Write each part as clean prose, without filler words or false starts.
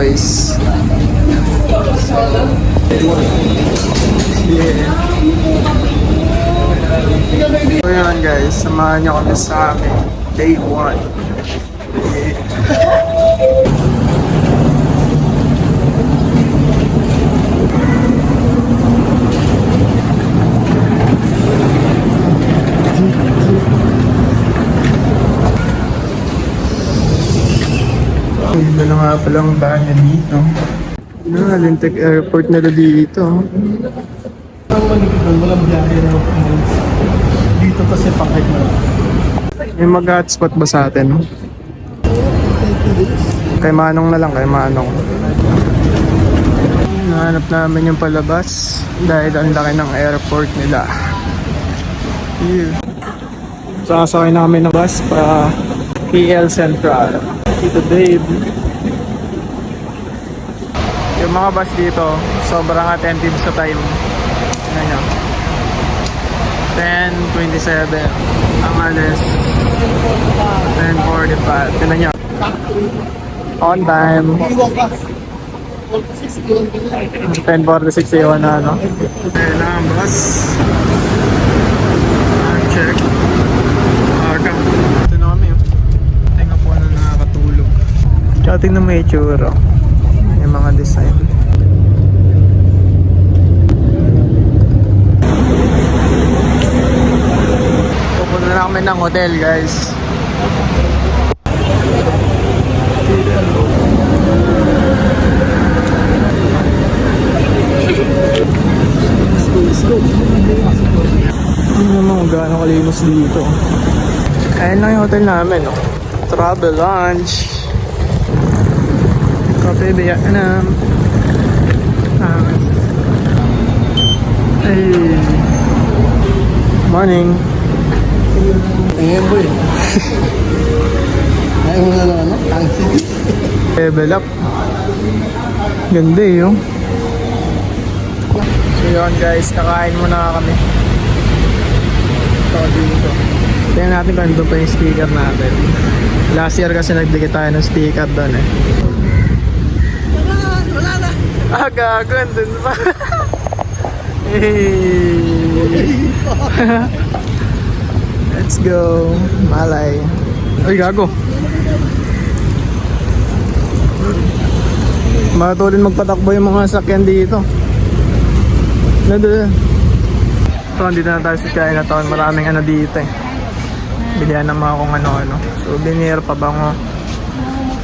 boys. Yeah. So yun guys, samahan nyo kami sa amin. Day 1. Yeah. Ito na nga palang bahay dito. Lintek Airport nila dito. Ang maligid doon, walang biyahe na dito kasi pakit na. May mag-hotspot ba sa atin? Kay Manong na lang, kay Manong. Nahanap namin yung palabas dahil ang laki ng airport nila. Here. Sasakay namin ng bus para PL Central. Dito Dave. Yung mga bus dito, sobrang attentive sa time. Ano nyo? 10:27 ang alis. 10:45. Tinan nyo. On time. 10:46 yun na, no? Ayan na ang bus. Check. Ito na kami, oh. Tingnan po na nakakatulog. Tsaka tingnan mo yung itsura. Yung mga design. Pupunta na kami ng hotel, guys. Let's go. Ano naman kung gaano kalinis dito. Ayan lang yung hotel namin, no? Travel Lounge. Kape Vietnam. Hey. Morning. Tingin mo eh. Ayaw mo na lang ano? Tangsi. Level up. Ganda eh, yung. So yun guys, kakain muna kami. Ito dito. Tingnan natin kung doon pa yung sticker natin. Last year kasi nagdikit tayo ng sticker doon eh. Wala na. Ah, gago, andun pa. Hey. Let's go. Malay. Uy, gago. Matulin magpatakbo yung mga sakyan dito. Nandun. So, dito na tayo sa Chinatown. Maraming ano dito eh. Bilihan ng mga kung ano-ano. Souvenir, pabango.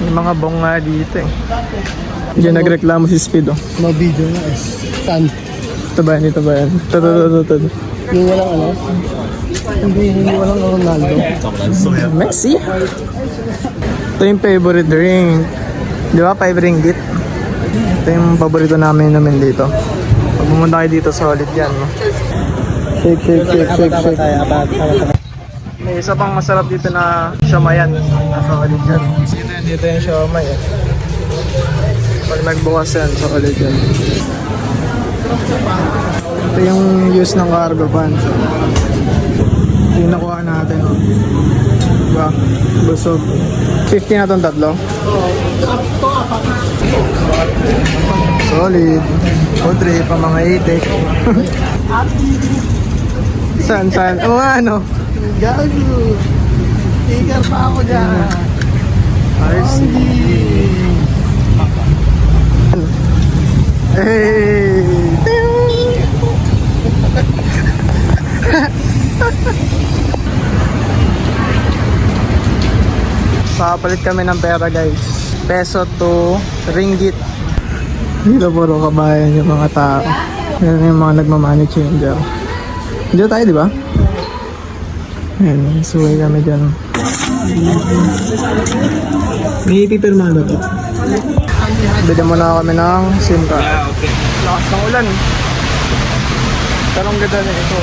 Yung mga bonga dito eh. Diyan nagreklamo si Speed, oh. Mga video na eh. Saan? Ito ba yan? Ito ba yan? Ito. Yung walang ano? Hindi walang Ronaldo. Messi? Ito yung favorite drink. Di ba? 5 ringgit. Ito yung paborito namin dito. Pag pumunta kayo dito, solid yan, no? Shake. May isa pang masarap dito na siomay yan. Solid yan. Dito yung siomay eh. Pag nagbukas yan, solid yan. Ito yung use ng cargo van. Ito yung nakuha natin. Diba? Busog. 50 na itong tatlo. Solid. Podre pa mga itik. Saan? O ano? Gago. Sticker pa ako dyan. RC. Hey! Papalit kami ng pera guys. Peso to ringgit. Dito puro kabayan yung mga tao. Yan yung mga nagmamoney changer. Dito tayo, di ba? Ayan, suway kami dyan. May pipirma ba ito? Bili muna kami ng SIM card. Lakas ng ulan. Talong ganda na ito.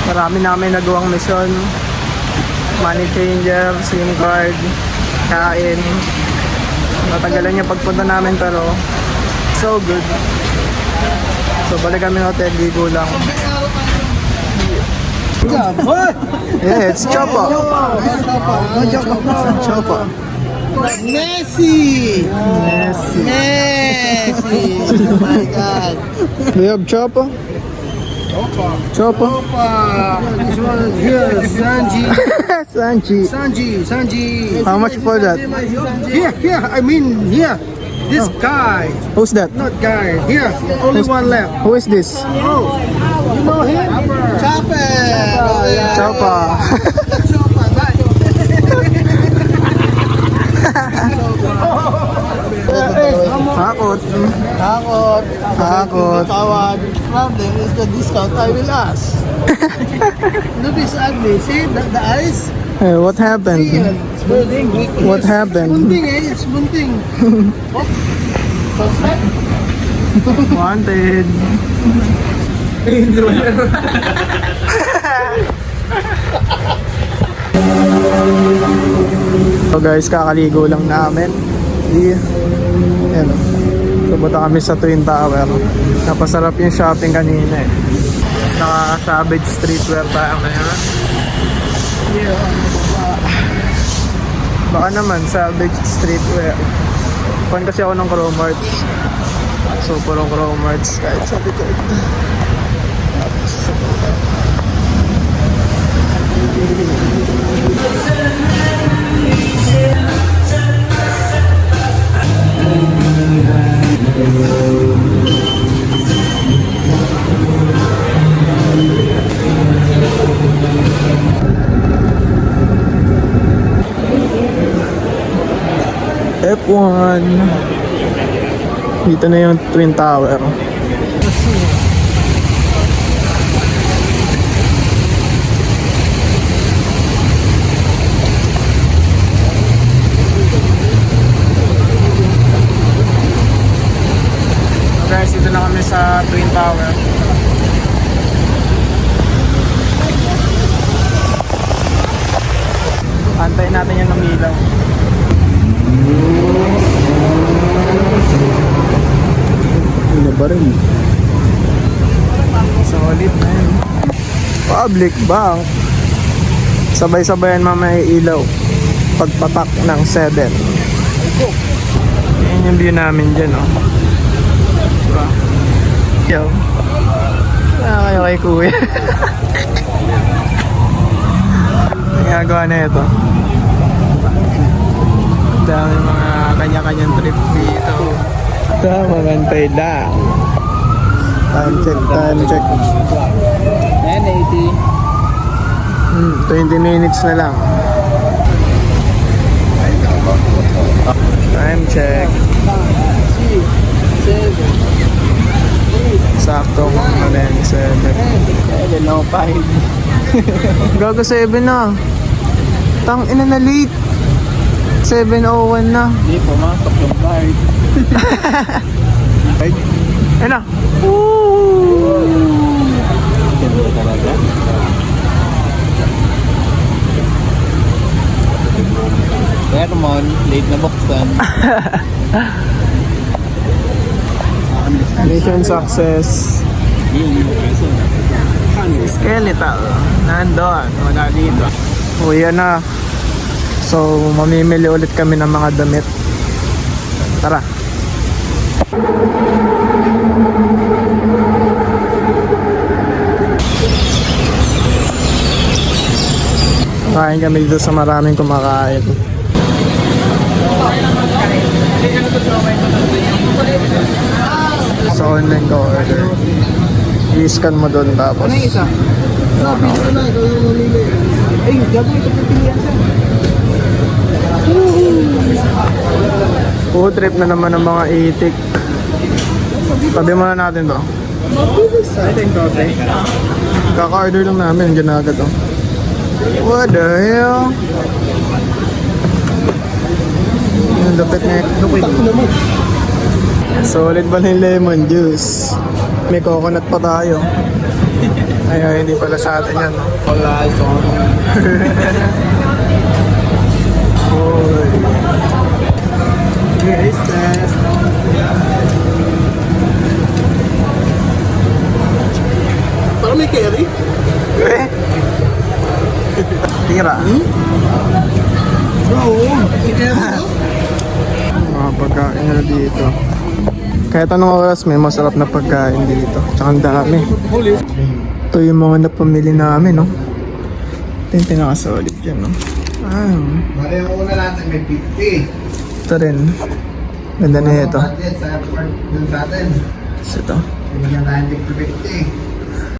Marami namin nagawang mission. Money changer, SIM card, kain. Matagalan yung pagpunta namin pero so good. So balik kami ng hotel, ligo lang. Yeah, it's Chopa. Chopa. Messi! Messi. Messi! Oh my God! Do you have Chopa? Chopa. This one is here, Sanji. Sanji. How much for that? Here, I mean here. This guy, Who's that? not guy. Here, only one left. Who is this? Oh, you know him? Chopper. Chopa. Hakot. Hakot. Tawad. Problem is the discount I will ask. Look, it's ugly. See the eyes? Hey, what happened? What happened? Bunting eh, it's bunting. Wanted. So guys, kakaligo lang namin. Ayan. So punta kami sa Twin Tower. Napasarap yung shopping kanina eh. Naka-Savage Streetwear tayo ngayon. Baka naman, Savage Streetwear. Fan kasi ako ng Cromarts. So puro Cromarts kahit sabi ko ito. Tapos, F1. Dito na yung Twin Tower. Guys, dito na kami sa Twin Tower. Antayin natin yung umilaw. Ano ba rin? Solid na yun. Public bank. Sabay-sabayan mamaya ilaw. Pagpatak ng 7. Yan yung view namin dyan, oh. Diba? Yo. Kayo kay kuya. Nagagawa na ito. Dami mga kanya-kanyang trip dito. Tama, mantay lang. Time check. 1080. 20 minutes na lang. Time check. 7. Saktong 7. No, 5. Gago 7 na. Tang ina na late. 7:01 na. Hindi, pumasok yung card. Ayun na. Ganda talaga. Hermon, late na buksan. Mission success. Skeletal. Nandun. Wala dito. Uwi na. So, mamimili ulit kami ng mga damit. Tara. Kain kami dito sa maraming kumakain. So, online ka order. I-scan mo doon tapos. Ano yung isa? No, pito na. Ikaw yung mamili. Ay, gagawin ito pagpilihan siya. Food trip na naman ng mga itik. Tabi muna natin to. Ito yung tote. Kaka-order lang namin. Ginaga to. What the hell? Yung dapit nga. Solid ba yung lemon juice? May coconut pa tayo. Ay, hindi pala sa atin yan. Wala ito. Hoy. Yes, test. Parang may carry. Eh? tira. Bro, careful. Mga pagkain na dito. Kahit anong oras may masarap na pagkain dito. Tsaka ang dami. Ito yung mga napamili namin, no? Ito yung pinakasolid yan, no? Mali yung una natin may 50. Ito rin. Ganda na ito. Budget sa airport dun sa atin. Ito. Binigyan tayo ng 50.